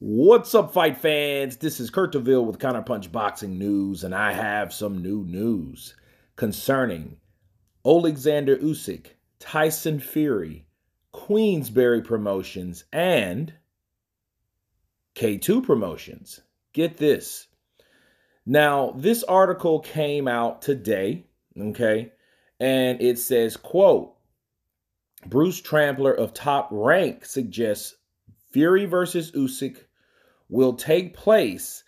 What's up, fight fans? This is Kurt DeVille with Counterpunch Boxing News, and I have some new news concerning Oleksandr Usyk, Tyson Fury, Queensbury Promotions, and K2 Promotions. Get this. Now, this article came out today, okay, and it says, quote, Bruce Trampler of Top Rank suggests Fury versus Usyk will take place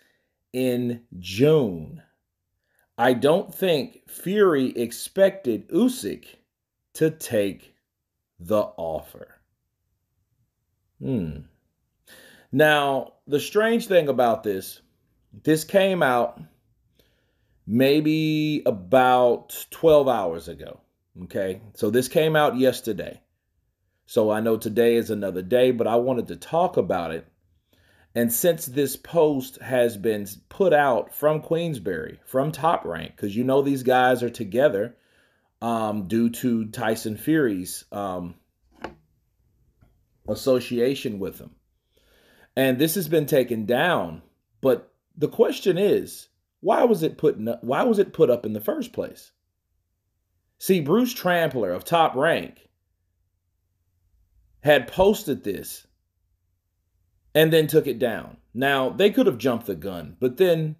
in June. I don't think Fury expected Usyk to take the offer. Now, the strange thing about this came out maybe about 12 hours ago, okay? So this came out yesterday. So I know today is another day, but I wanted to talk about it. And since this post has been put out from Queensbury, from Top Rank, because you know these guys are together due to Tyson Fury's association with them. And this has been taken down. But the question is, why was it put up in the first place? See, Bruce Trampler of Top Rank had posted this and then took it down. Now, they could have jumped the gun, but then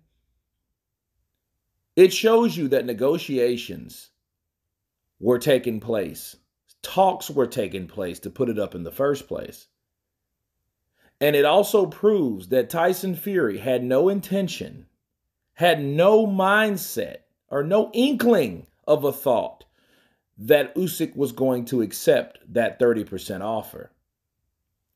it shows you that negotiations were taking place. Talks were taking place to put it up in the first place. And it also proves that Tyson Fury had no intention, had no mindset, or no inkling of a thought that Usyk was going to accept that 30% offer.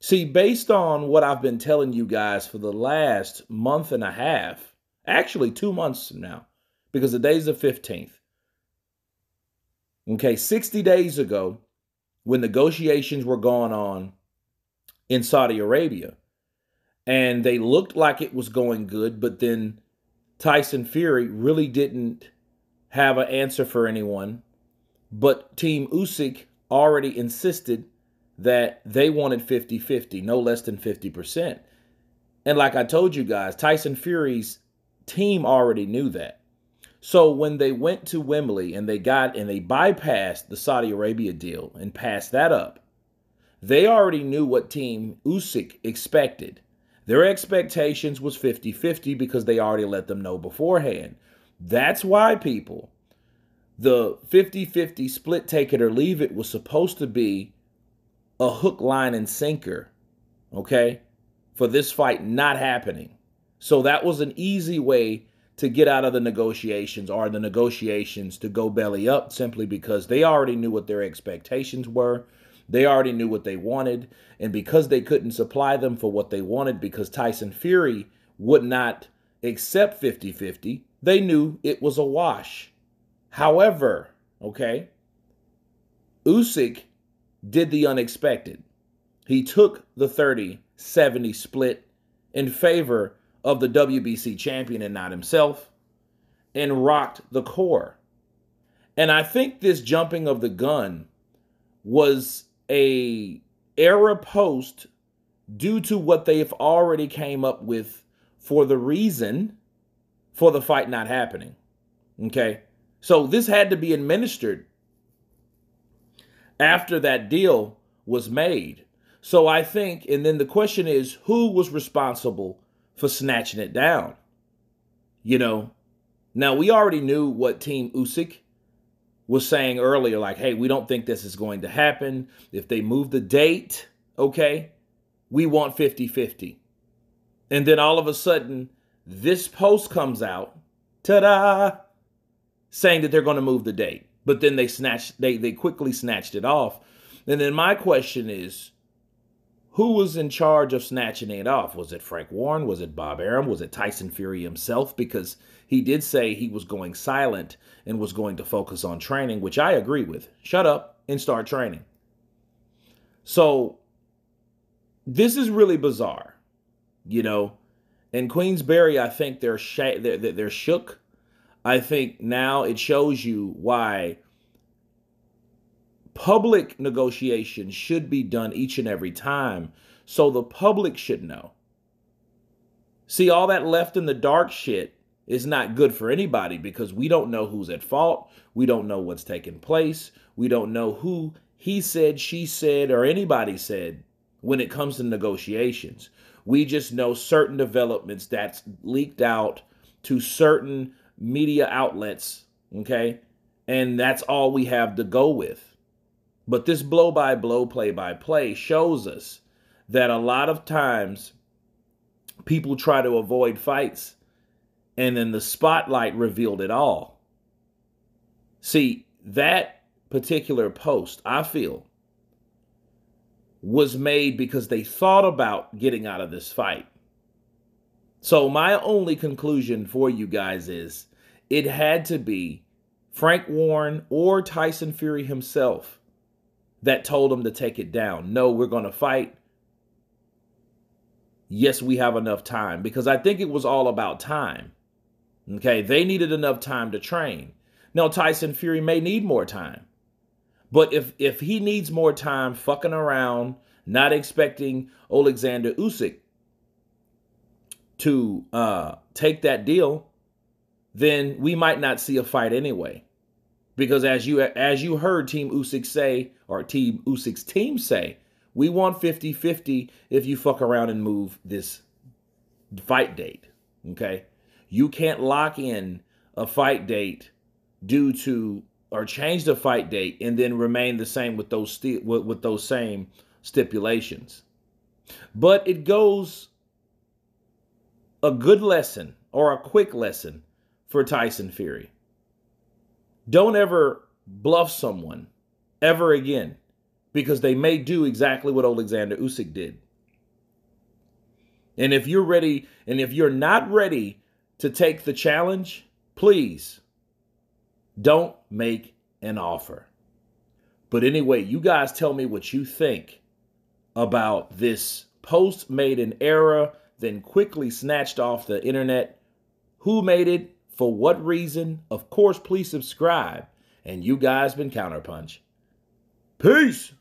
See, based on what I've been telling you guys for the last month and a half, actually 2 months now, because the day's the 15th. Okay, 60 days ago, when negotiations were going on in Saudi Arabia, and they looked like it was going good, but then Tyson Fury really didn't have an answer for anyone, but Team Usyk already insisted that they wanted 50-50, no less than 50%. And like I told you guys, Tyson Fury's team already knew that. So when they went to Wembley and they bypassed the Saudi Arabia deal and passed that up, they already knew what Team Usyk expected. Their expectations was 50-50 because they already let them know beforehand. That's why, people, the 50-50 split, take it or leave it, was supposed to be a hook, line, and sinker, okay, for this fight not happening. So that was an easy way to get out of the negotiations, or the negotiations to go belly up, simply because they already knew what their expectations were. They already knew what they wanted. And because they couldn't supply them for what they wanted, because Tyson Fury would not accept 50-50, they knew it was a wash. However, okay, Usyk did the unexpected. He took the 30-70 split in favor of the WBC champion and not himself, and rocked the core. And I think this jumping of the gun was a era post due to what they have already came up with for the reason for the fight not happening. Okay? So this had to be administered after that deal was made. So I think, and then the question is, who was responsible for snatching it down? You know, now we already knew what Team Usyk was saying earlier, like, hey, we don't think this is going to happen. If they move the date, okay, we want 50-50. And then all of a sudden, this post comes out, ta-da, saying that they're going to move the date. But then they quickly snatched it off. And then my question is, who was in charge of snatching it off? Was it Frank Warren? Was it Bob Arum? Was it Tyson Fury himself? Because he did say he was going silent and was going to focus on training, which I agree with. Shut up and start training. So this is really bizarre, you know. In Queensbury, I think they're shook. I think now it shows you why public negotiations should be done each and every time, so the public should know. See, all that left in the dark shit is not good for anybody because we don't know who's at fault. We don't know what's taking place. We don't know who he said, she said, or anybody said when it comes to negotiations. We just know certain developments that's leaked out to certain media outlets, okay? And that's all we have to go with. But this blow-by-blow, play-by-play shows us that a lot of times people try to avoid fights, and then the spotlight revealed it all. See, that particular post, I feel, was made because they thought about getting out of this fight. So my only conclusion for you guys is it had to be Frank Warren or Tyson Fury himself that told him to take it down. No, we're going to fight. Yes, we have enough time, because I think it was all about time. Okay, they needed enough time to train. Now, Tyson Fury may need more time. But if he needs more time fucking around, not expecting Oleksandr Usyk to take that deal, then we might not see a fight anyway. Because as you heard Team Usyk say, or Team Usyk's team say, we want 50-50 if you fuck around and move this fight date. Okay? You can't lock in a fight date due to, or change the fight date and then remain the same with those same stipulations. But it goes a good lesson, or a quick lesson, for Tyson Fury. Don't ever bluff someone ever again, because they may do exactly what Oleksandr Usyk did. And if you're ready, and if you're not ready to take the challenge, please don't make an offer. But anyway, you guys tell me what you think about this post made in error, then quickly snatched off the internet. Who made it? For what reason? Of course, please subscribe. And you guys been Counterpunch. Peace.